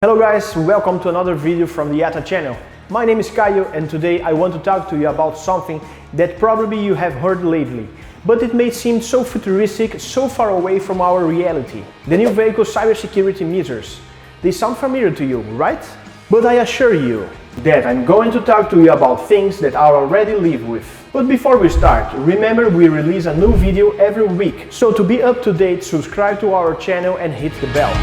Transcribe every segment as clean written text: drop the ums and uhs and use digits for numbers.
Hello guys, welcome to another video from the EAATA channel. My name is Caio and today I want to talk to you about something that probably you have heard lately, but it may seem so futuristic, so far away from our reality. The new vehicle cybersecurity measures. They sound familiar to you, right? But I assure you that I'm going to talk to you about things that I already live with. But before we start, remember we release a new video every week, so to be up to date, subscribe to our channel and hit the bell.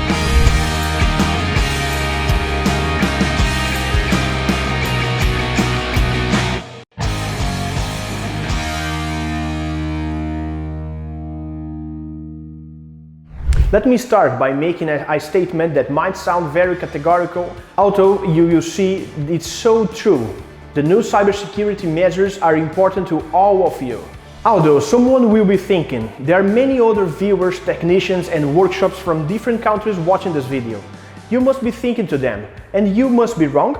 Let me start by making a statement that might sound very categorical, although you will see it's so true. The new cybersecurity measures are important to all of you. Although someone will be thinking, there are many other viewers, technicians and workshops from different countries watching this video. You must be thinking to them, and you must be wrong?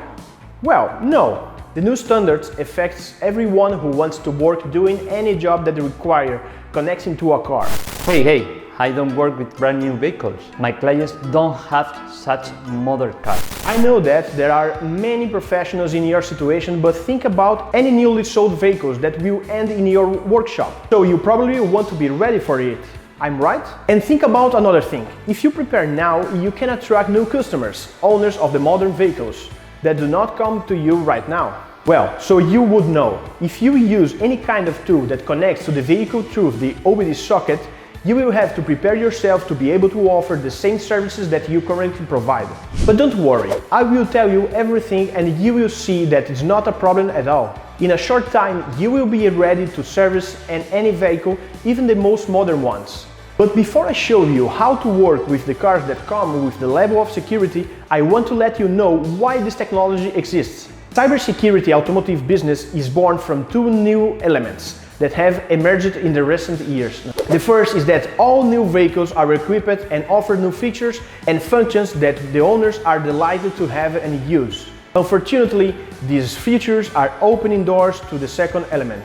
Well, no. The new standards affects everyone who wants to work doing any job that require connecting to a car. Hey, I don't work with brand new vehicles. My clients don't have such modern cars. I know that there are many professionals in your situation, but think about any newly sold vehicles that will end in your workshop. So you probably want to be ready for it. I'm right? And think about another thing. If you prepare now, you can attract new customers, owners of the modern vehicles, that do not come to you right now. Well, so you would know. If you use any kind of tool that connects to the vehicle through the OBD socket, you will have to prepare yourself to be able to offer the same services that you currently provide. But don't worry, I will tell you everything and you will see that it's not a problem at all. In a short time, you will be ready to service any vehicle, even the most modern ones. But before I show you how to work with the cars that come with the level of security, I want to let you know why this technology exists. Cybersecurity automotive business is born from two new elements that have emerged in the recent years. The first is that all new vehicles are equipped and offer new features and functions that the owners are delighted to have and use. Unfortunately, these features are opening doors to the second element.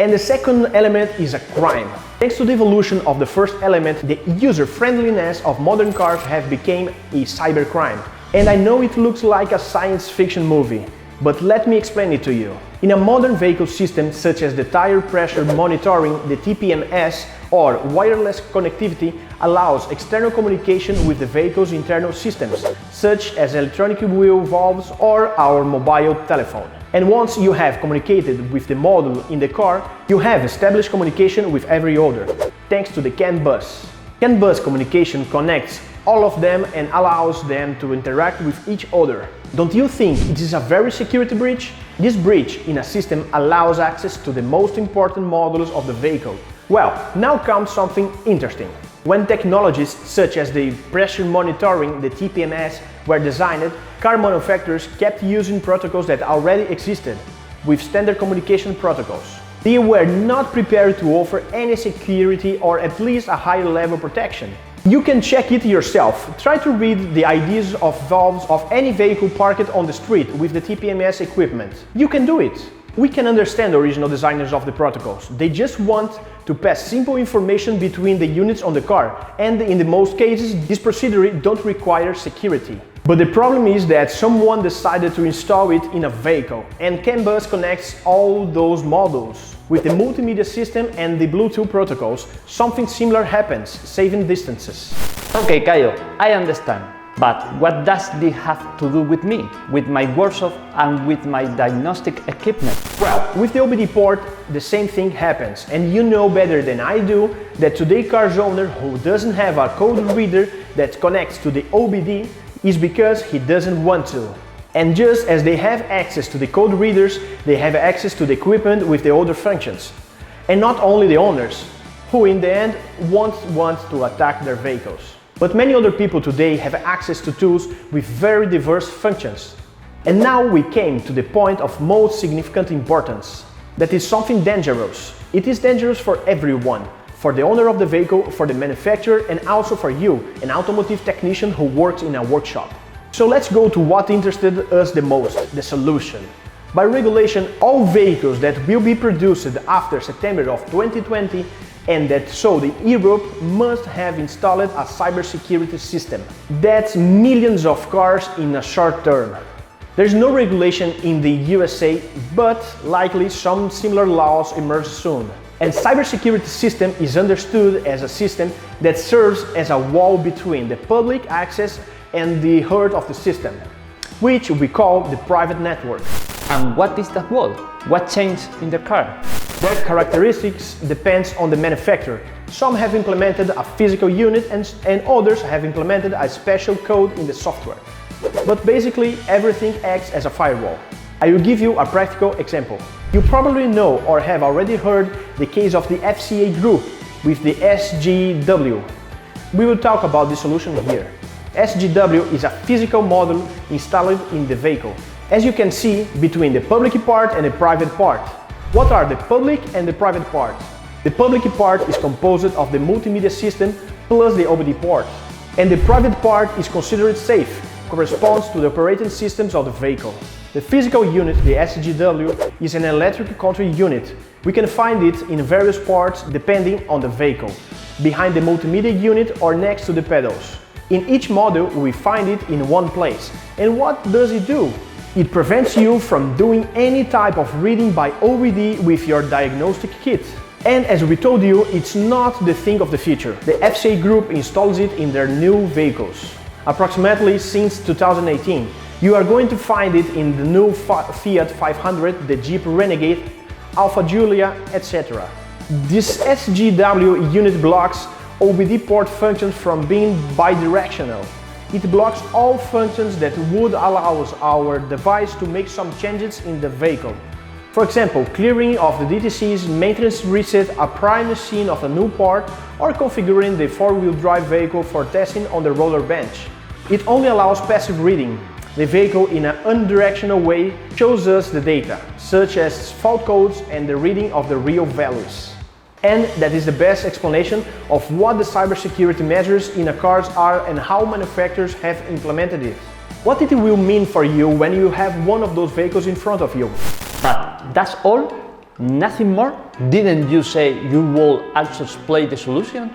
And the second element is a crime. Thanks to the evolution of the first element, the user-friendliness of modern cars have become a cybercrime. And I know it looks like a science fiction movie, but let me explain it to you. In a modern vehicle system such as the tire pressure monitoring, the TPMS, or wireless connectivity allows external communication with the vehicle's internal systems, such as electronic wheel valves or our mobile telephone. And once you have communicated with the module in the car, you have established communication with every other, thanks to the CAN bus. CAN bus communication connects all of them and allows them to interact with each other. Don't you think it is a very security breach? This breach in a system allows access to the most important modules of the vehicle. Well, now comes something interesting. When technologies such as the pressure monitoring, the TPMS, were designed, car manufacturers kept using protocols that already existed, with standard communication protocols. They were not prepared to offer any security or at least a higher level protection. You can check it yourself. Try to read the IDs of valves of any vehicle parked on the street with the TPMS equipment. You can do it. We can understand the original designers of the protocols. They just want to pass simple information between the units on the car, and in the most cases, this procedure don't require security. But the problem is that someone decided to install it in a vehicle, and CAN bus connects all those modules. With the multimedia system and the Bluetooth protocols, something similar happens, saving distances. Okay, Caio, I understand. But what does this have to do with me, with my workshop and with my diagnostic equipment? Well, with the OBD port, the same thing happens, and you know better than I do that today car's owner who doesn't have a code reader that connects to the OBD is because he doesn't want to. And just as they have access to the code readers, they have access to the equipment with the other functions. And not only the owners, who in the end won't want to attack their vehicles. But many other people today have access to tools with very diverse functions. And now we came to the point of most significant importance. That is something dangerous. It is dangerous for everyone. For the owner of the vehicle, for the manufacturer, and also for you, an automotive technician who works in a workshop. So let's go to what interested us the most, the solution. By regulation, all vehicles that will be produced after September of 2020 and that so the Europe must have installed a cybersecurity system. That's millions of cars in a short term. There's no regulation in the USA, but likely some similar laws emerge soon. And cybersecurity system is understood as a system that serves as a wall between the public access and the heart of the system, which we call the private network. And what is that wall? What changed in the car? Their characteristics depends on the manufacturer. Some have implemented a physical unit and others have implemented a special code in the software. But basically everything acts as a firewall. I will give you a practical example. You probably know or have already heard the case of the FCA group with the SGW. We will talk about the solution here. SGW is a physical module installed in the vehicle, as you can see, between the public part and the private part. What are the public and the private parts? The public part is composed of the multimedia system plus the OBD port, and the private part is considered safe, corresponds to the operating systems of the vehicle. The physical unit, the SGW, is an electric control unit. We can find it in various parts depending on the vehicle, behind the multimedia unit or next to the pedals. In each module we find it in one place. And what does it do? It prevents you from doing any type of reading by OBD with your diagnostic kit. And as we told you, it's not the thing of the future. The FCA group installs it in their new vehicles. Approximately since 2018, you are going to find it in the new Fiat 500, the Jeep Renegade, Alfa Giulia, etc. This SGW unit blocks OBD port functions from being bidirectional. It blocks all functions that would allow our device to make some changes in the vehicle. For example, clearing of the DTC's maintenance reset, a prime machine of a new part, or configuring the four-wheel drive vehicle for testing on the roller bench. It only allows passive reading. The vehicle in an unidirectional way shows us the data, such as fault codes and the reading of the real values. And that is the best explanation of what the cybersecurity measures in a cars are and how manufacturers have implemented it. What it will mean for you when you have one of those vehicles in front of you. But that's all? Nothing more? Didn't you say you will also explain the solution?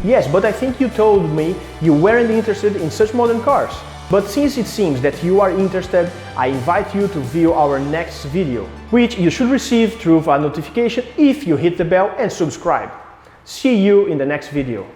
Yes, but I think you told me you weren't interested in such modern cars. But since it seems that you are interested, I invite you to view our next video, which you should receive through a notification if you hit the bell and subscribe. See you in the next video.